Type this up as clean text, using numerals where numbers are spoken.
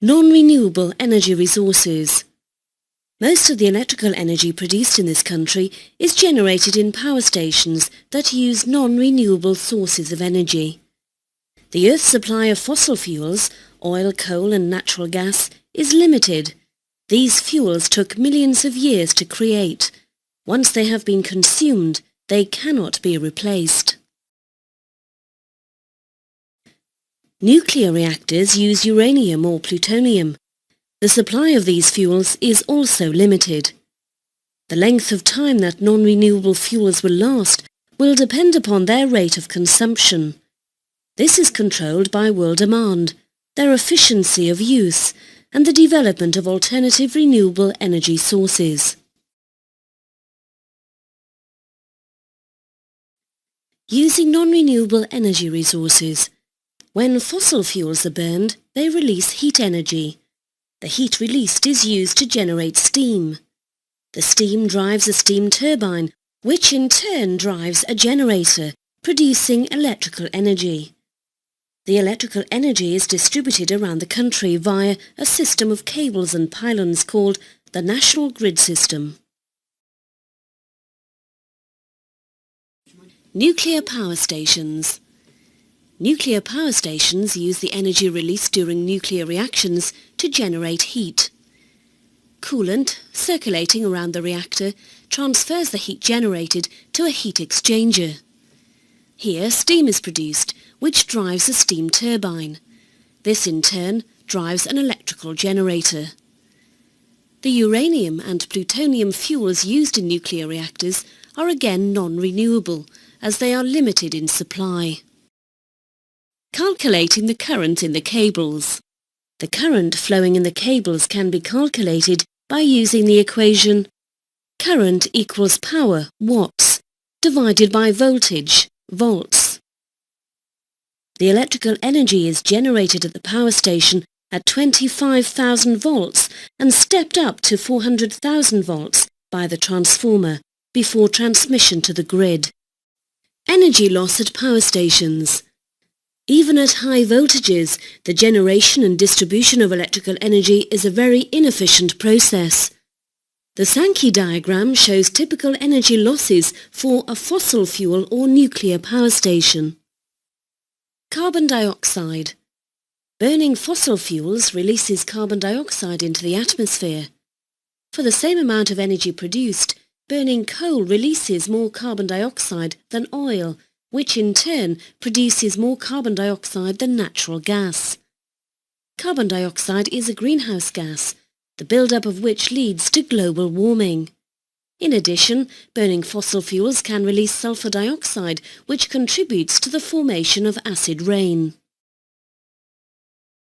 Non-renewable energy resources. Most of the electrical energy produced in this country is generated in power stations that use non-renewable sources of energy. The Earth's supply of fossil fuels, oil, coal and natural gas, is limited. These fuels took millions of years to create. Once they have been consumed, they cannot be replaced. Nuclear reactors use uranium or plutonium. The supply of these fuels is also limited. The length of time that non-renewable fuels will last will depend upon their rate of consumption. This is controlled by world demand, their efficiency of use, and the development of alternative renewable energy sources. Using non-renewable energy resources. When fossil fuels are burned, they release heat energy. The heat released is used to generate steam. The steam drives a steam turbine, which in turn drives a generator, producing electrical energy. The electrical energy is distributed around the country via a system of cables and pylons called the National Grid System. Nuclear power stations. Nuclear power stations use the energy released during nuclear reactions to generate heat. Coolant, circulating around the reactor, transfers the heat generated to a heat exchanger. Here, steam is produced, which drives a steam turbine. This in turn drives an electrical generator. The uranium and plutonium fuels used in nuclear reactors are again non-renewable, as they are limited in supply. Calculating the current in the cables. The current flowing in the cables can be calculated by using the equation current equals power, watts, divided by voltage, volts. The electrical energy is generated at the power station at 25,000 volts and stepped up to 400,000 volts by the transformer before transmission to the grid. Energy loss at power stations. Even at high voltages, the generation and distribution of electrical energy is a very inefficient process. The Sankey diagram shows typical energy losses for a fossil fuel or nuclear power station. Carbon dioxide. Burning fossil fuels releases carbon dioxide into the atmosphere. For the same amount of energy produced, burning coal releases more carbon dioxide than oil, which in turn produces more carbon dioxide than natural gas. Carbon dioxide is a greenhouse gas, the build-up of which leads to global warming. In addition, burning fossil fuels can release sulfur dioxide, which contributes to the formation of acid rain.